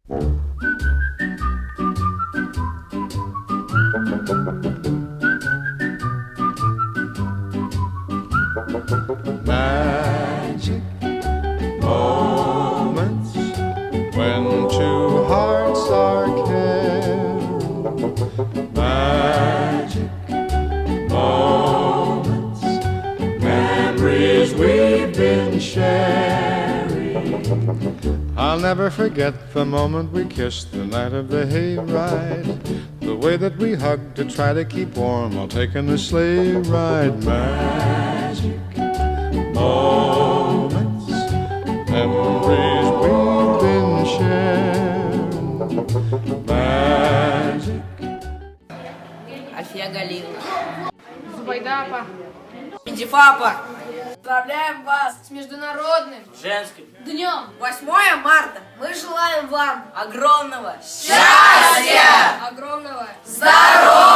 Magic moments when two hearts are caring. Magic moments, memories we've been sharing. I'll never forget the moment we kissed the night of the hayride. The way that we hugged to try to keep warm while taking the sleigh ride. Magic moments, memories we've been sharing. Magic. Альфия Галиевна. Зубайдапа. Пиндифапа. Поздравляем вас с Международным Женским днем 8 марта. Мы желаем вам огромного счастья, огромного здоровья.